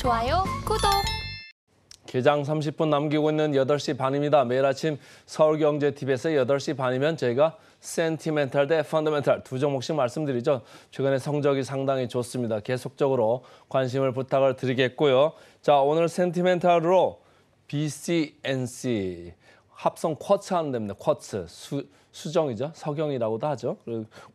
좋아요, 구독. 개장 30분 남기고 있는 8시 반입니다. 매일 아침 서울경제TV에서 8시 반이면 저희가 센티멘탈 대 펀더멘탈 두 종목씩 말씀드리죠. 최근에 성적이 상당히 좋습니다. 계속적으로 관심을 부탁을 드리겠고요. 자, 오늘 센티멘탈로 BCNC 합성 쿼츠 하는 데입니다. 쿼츠 수정이죠. 석영이라고도 하죠.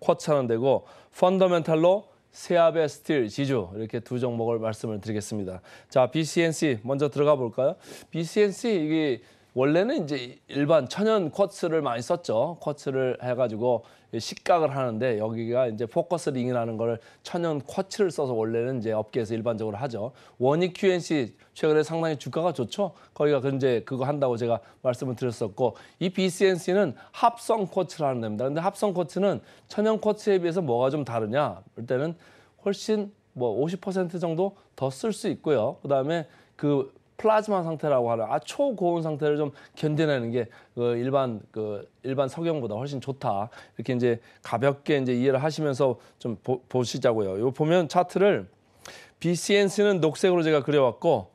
쿼츠 하는 데고 펀더멘탈로 세압의 스틸, 지주 이렇게 두 종목을 말씀을 드리겠습니다. 자, BCNC 먼저 들어가 볼까요? BCNC 이게 원래는 이제 일반 천연 쿼츠를 많이 썼죠. 쿼츠를 해가지고 식각을 하는데 여기가 이제 포커스 링이라는 걸 천연 쿼츠를 써서 원래는 이제 업계에서 일반적으로 하죠. 원익 QNC 최근에 상당히 주가가 좋죠. 거기가 이제 그거 한다고 제가 말씀을 드렸었고 이 BCNC는 합성 쿼츠를 하는 데입니다. 근데 합성 쿼츠는 천연 쿼츠에 비해서 뭐가 좀 다르냐? 볼 때는 훨씬 뭐 50% 정도 더 쓸 수 있고요. 그다음에 그 플라즈마 상태라고 하는 초고온 상태를 좀 견뎌내는 게 일반 석영보다 훨씬 좋다. 이렇게 이제 가볍게 이제 이해를 하시면서 좀 보시자고요. 요 보면 차트를 BCNC는 녹색으로 제가 그려왔고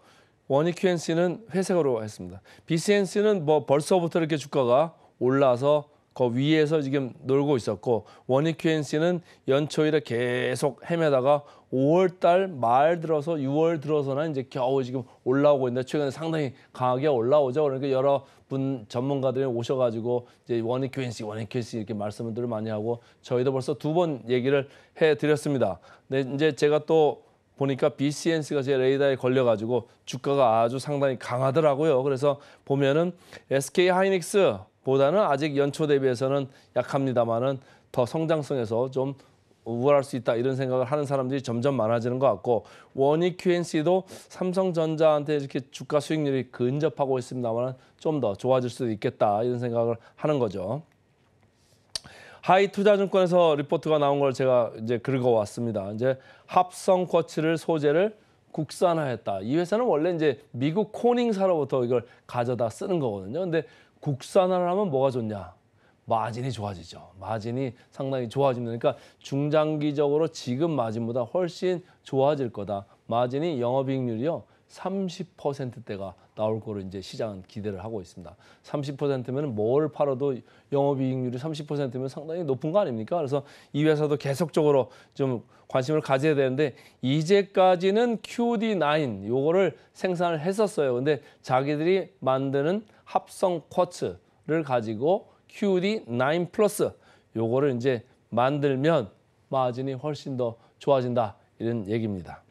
원익 QNC는 회색으로 했습니다. BCNC는 뭐 벌써부터 이렇게 주가가 올라서 그 위에서 지금 놀고 있었고 원익 QNC는 연초일에 계속 헤매다가 5월 달 말 들어서 6월 들어서나 이제 겨우 지금 올라오고 있는데 최근에 상당히 강하게 올라오죠. 그러니까 여러분 전문가들이 오셔가지고 이제 원익 QNC 이렇게 말씀들을 많이 하고 저희도 벌써 2번 얘기를 해드렸습니다. 근데 이제 제가 또 보니까 BCNC가 제 레이더에 걸려가지고 주가가 아주 상당히 강하더라고요. 그래서 보면은 SK 하이닉스 보다는 아직 연초 대비해서는 약합니다만은 더 성장성에서 좀 우월할 수 있다 이런 생각을 하는 사람들이 점점 많아지는 것 같고 원익 QNC도 삼성전자한테 이렇게 주가 수익률이 근접하고 있습니다만 좀 더 좋아질 수도 있겠다 이런 생각을 하는 거죠. 하이투자증권에서 리포트가 나온 걸 제가 이제 긁어왔습니다. 이제 합성 쿼츠를 소재를 국산화했다. 이 회사는 원래 이제 미국 코닝사로부터 이걸 가져다 쓰는 거거든요. 근데 국산화를 하면 뭐가 좋냐? 마진이 좋아지죠. 마진이 상당히 좋아집니다. 그러니까 중장기적으로 지금 마진보다 훨씬 좋아질 거다. 마진이 영업이익률이요 30%대가 나올 거로 이제 시장은 기대를 하고 있습니다. 30%면 뭘 팔아도 영업이익률이 30%면 상당히 높은 거 아닙니까? 그래서 이 회사도 계속적으로 좀 관심을 가져야 되는데 이제까지는 QD9 요거를 생산을 했었어요. 근데 자기들이 만드는 합성 쿼츠를 가지고 QD9 플러스 요거를 이제 만들면 마진이 훨씬 더 좋아진다 이런 얘기입니다.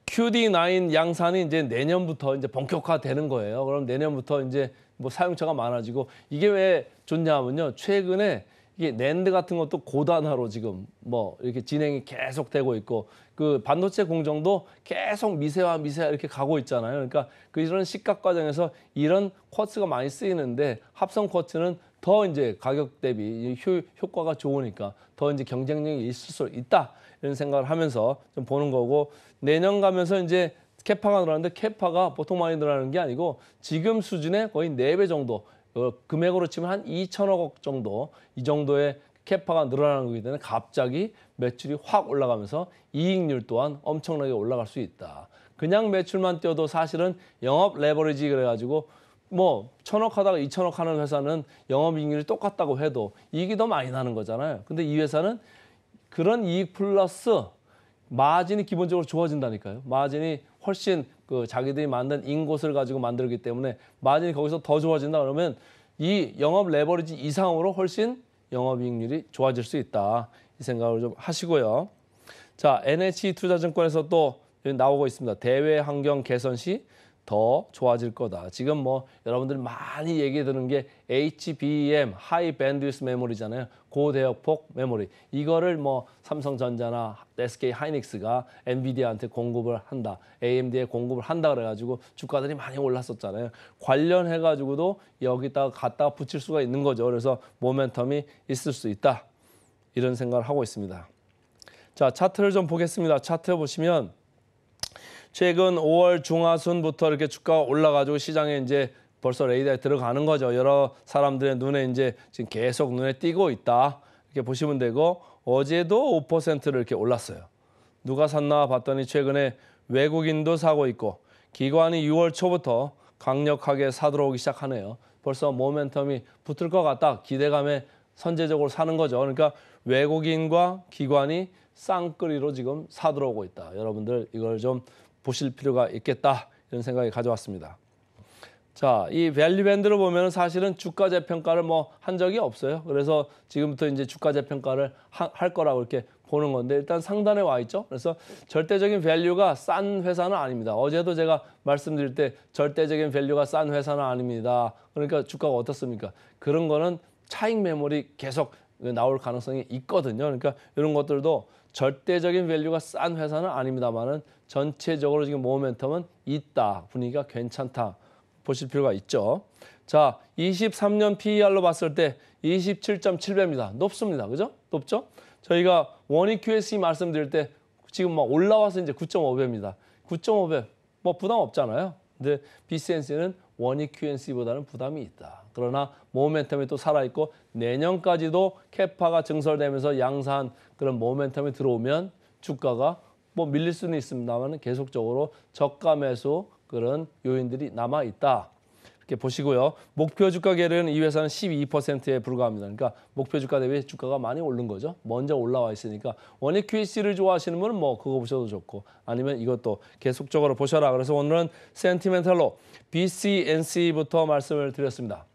QD9 양산이 이제 내년부터 이제 본격화되는 거예요. 그럼 내년부터 이제 뭐 사용처가 많아지고 이게 왜 좋냐면요. 최근에 이게 낸드 같은 것도 고단화로 지금 뭐 이렇게 진행이 계속 되고 있고 그 반도체 공정도 계속 미세화 이렇게 가고 있잖아요. 그러니까 이런 식각 과정에서 이런 쿼츠가 많이 쓰이는데 합성 쿼츠는 더 이제 가격 대비 효과가 좋으니까 더 이제 경쟁력이 있을 수 있다 이런 생각을 하면서 좀 보는 거고 내년 가면서 이제 캐파가 늘어나는데 캐파가 보통 많이 늘어나는 게 아니고 지금 수준의 거의 4배 정도 금액으로 치면 한 2천억 원 정도 이 정도의 캐파가 늘어나는 거기 때문에 갑자기 매출이 확 올라가면서 이익률 또한 엄청나게 올라갈 수 있다. 그냥 매출만 떼어도 사실은 영업 레버리지 그래가지고 뭐 1,000억 하다가 2,000억 하는 회사는 영업이익률이 똑같다고 해도 이익이 더 많이 나는 거잖아요. 근데 이 회사는 그런 이익 플러스 마진이 기본적으로 좋아진다니까요. 마진이 훨씬 그 자기들이 만든 인곳을 가지고 만들기 때문에 마진이 거기서 더 좋아진다 그러면 이 영업 레버리지 이상으로 훨씬 영업이익률이 좋아질 수 있다. 이 생각을 좀 하시고요. 자, NH투자증권에서 또 나오고 있습니다. 대외 환경 개선 시 더 좋아질 거다. 지금 뭐 여러분들이 많이 얘기 드는 게 HBM, 하이 밴드위스 메모리잖아요. 고대역폭 메모리. 이거를 뭐 삼성전자나 SK 하이닉스가 엔비디아한테 공급을 한다. AMD에 공급을 한다 그래가지고 주가들이 많이 올랐었잖아요. 관련해가지고도 여기다가 갖다가 붙일 수가 있는 거죠. 그래서 모멘텀이 있을 수 있다. 이런 생각을 하고 있습니다. 자, 차트를 좀 보겠습니다. 차트 보시면 최근 5월 중하순부터 이렇게 주가가 올라가지고 시장에 이제 벌써 레이더에 들어가는 거죠. 여러 사람들의 눈에 이제 지금 계속 눈에 띄고 있다. 이렇게 보시면 되고 어제도 5%를 이렇게 올랐어요. 누가 샀나 봤더니 최근에 외국인도 사고 있고 기관이 6월 초부터 강력하게 사들어오기 시작하네요. 벌써 모멘텀이 붙을 것 같다. 기대감에 선제적으로 사는 거죠. 그러니까 외국인과 기관이 쌍끌이로 지금 사들어오고 있다. 여러분들 이걸 좀 보실 필요가 있겠다. 이런 생각이 가져왔습니다. 자, 이 밸류 밴드를 보면 사실은 주가 재평가를 뭐 한 적이 없어요. 그래서 지금부터 이제 주가 재평가를 할 거라고 이렇게 보는 건데 일단 상단에 와 있죠. 그래서 절대적인 밸류가 싼 회사는 아닙니다. 어제도 제가 말씀드릴 때 절대적인 밸류가 싼 회사는 아닙니다. 그러니까 주가가 어떻습니까? 그런 거는 차익 매물이 계속 나올 가능성이 있거든요. 그러니까 이런 것들도 절대적인 밸류가 싼 회사는 아닙니다만은 전체적으로 지금 모멘텀은 있다. 분위기가 괜찮다. 보실 필요가 있죠. 자, 23년 PER로 봤을 때 27.7배입니다. 높습니다. 그죠? 높죠? 저희가 원익 QSE 말씀드릴 때 지금 막 올라와서 이제 9.5배입니다. 9.5배 뭐 부담 없잖아요. 근데 BCNC는 원익 QNC보다는 부담이 있다. 그러나 모멘텀이 또 살아있고 내년까지도 캐파가 증설되면서 양산 그런 모멘텀이 들어오면 주가가 뭐 밀릴 수는 있습니다만 계속적으로 저가 매수 그런 요인들이 남아있다. 이렇게 보시고요. 목표 주가 계리는 이 회사는 12%에 불과합니다. 그러니까 목표 주가 대비 주가가 많이 오른 거죠. 먼저 올라와 있으니까 원익 QC를 좋아하시는 분은 뭐 그거 보셔도 좋고 아니면 이것도 계속적으로 보셔라. 그래서 오늘은 센티멘탈로 BCNC부터 말씀을 드렸습니다.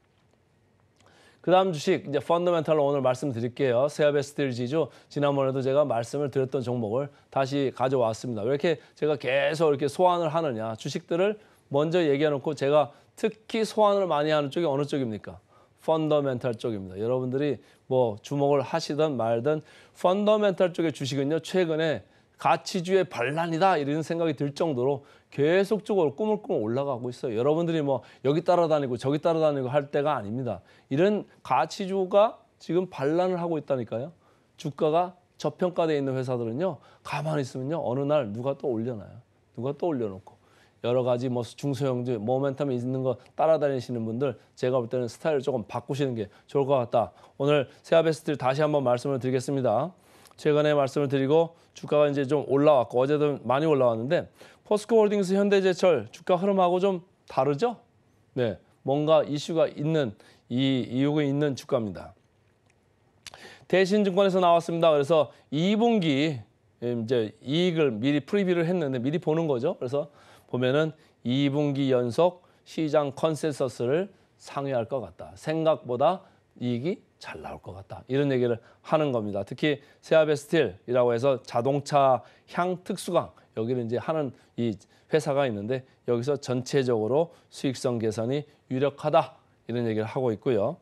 그 다음 주식 이제 펀더멘탈로 오늘 말씀드릴게요. 세아베 스틸 지주 지난번에도 제가 말씀을 드렸던 종목을 다시 가져왔습니다. 왜 이렇게 제가 계속 이렇게 소환을 하느냐. 주식들을 먼저 얘기해놓고 제가 특히 소환을 많이 하는 쪽이 어느 쪽입니까? 펀더멘탈 쪽입니다. 여러분들이 뭐 주목을 하시든 말든 펀더멘탈 쪽의 주식은요. 최근에 가치주의 반란이다 이런 생각이 들 정도로 계속적으로 꾸물꾸물 올라가고 있어요. 여러분들이 뭐 여기 따라다니고 저기 따라다니고 할 때가 아닙니다. 이런 가치주가 지금 반란을 하고 있다니까요. 주가가 저평가되어 있는 회사들은요. 가만히 있으면요. 어느 날 누가 또 올려놔요. 누가 또 올려놓고. 여러 가지 뭐 중소형주 모멘텀이 있는 거 따라다니시는 분들 제가 볼 때는 스타일을 조금 바꾸시는 게 좋을 것 같다. 오늘 세아베스트를 다시 한번 말씀을 드리겠습니다. 최근에 말씀을 드리고 주가가 이제 좀 올라왔고 어제도 많이 올라왔는데 포스코홀딩스, 현대제철 주가 흐름하고 좀 다르죠? 네, 뭔가 이슈가 있는 이유가 있는 주가입니다. 대신증권에서 나왔습니다. 그래서 2분기 이제 이익을 미리 프리뷰를 했는데 미리 보는 거죠. 그래서 보면은 2분기 연속 시장 컨센서스를 상회할 것 같다. 생각보다 이익이 잘 나올 것 같다. 이런 얘기를 하는 겁니다. 특히 세아베 스틸이라고 해서 자동차 향 특수강 여기를 이제 하는 이 회사가 있는데 여기서 전체적으로 수익성 개선이 유력하다. 이런 얘기를 하고 있고요.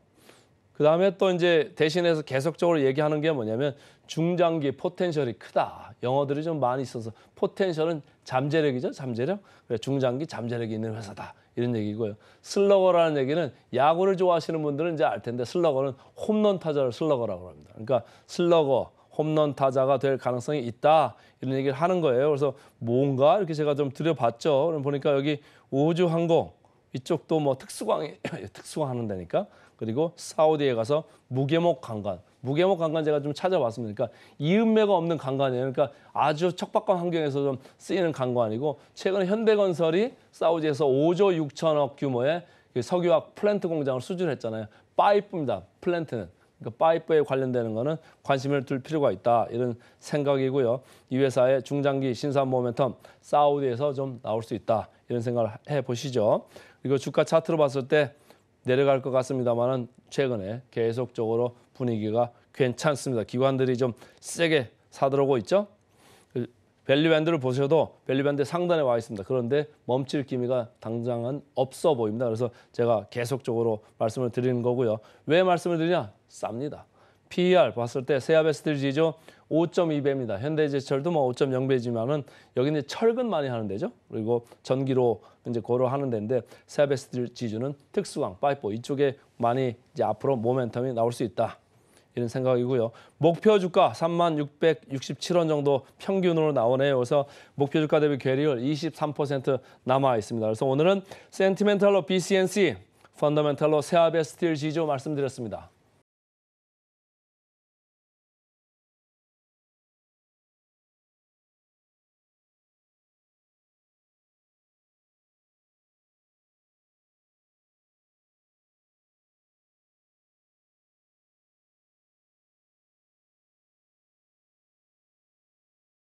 그 다음에 또 이제 대신해서 계속적으로 얘기하는 게 뭐냐면 중장기 포텐셜이 크다. 영어들이 좀 많이 있어서 포텐셜은 잠재력이죠. 잠재력. 그래, 중장기 잠재력이 있는 회사다. 이런 얘기고요. 슬러거라는 얘기는 야구를 좋아하시는 분들은 이제 알 텐데 슬러거는 홈런 타자를 슬러거라고 합니다. 그러니까 슬러거, 홈런 타자가 될 가능성이 있다. 이런 얘기를 하는 거예요. 그래서 뭔가 이렇게 제가 좀 들여봤죠. 그럼 보니까 여기 우주항공 이쪽도 뭐 특수광이 특수광 하는 데니까 그리고 사우디에 가서 무게목 강간. 무게목 강간 제가 좀 찾아봤습니다. 그러니까 이음매가 없는 강간이에요. 그러니까 아주 척박한 환경에서 좀 쓰이는 강간이고 최근에 현대건설이 사우디에서 5조 6천억 규모의 석유화학 플랜트 공장을 수주했잖아요. 파이프입니다. 플랜트는. 그러니까 파이프에 관련되는 거는 관심을 둘 필요가 있다. 이런 생각이고요. 이 회사의 중장기 신산 모멘텀 사우디에서 좀 나올 수 있다. 이런 생각을 해보시죠. 그리고 주가 차트로 봤을 때 내려갈 것 같습니다만은 최근에 계속적으로 분위기가 괜찮습니다. 기관들이 좀 세게 사들어오고 있죠. 밸류밴드를 보셔도 밸류밴드 상단에 와 있습니다. 그런데 멈출 기미가 당장은 없어 보입니다. 그래서 제가 계속적으로 말씀을 드리는 거고요. 왜 말씀을 드리냐? 쌉니다. PER 봤을 때 세아베 스틸 지주 5.2배입니다. 현대제철도 뭐 5.0배지만은 여기는 철근 많이 하는 데죠. 그리고 전기로 이제 고로 하는 데인데 세아베 스틸 지주는 특수광, 파이프 이쪽에 많이 이제 앞으로 모멘텀이 나올 수 있다. 이런 생각이고요. 목표 주가 36,667원 정도 평균으로 나오네요. 그래서 목표 주가 대비 괴리율 23% 남아 있습니다. 그래서 오늘은 센티멘탈로 BCNC, 펀더멘탈로 세아베 스틸 지주 말씀드렸습니다.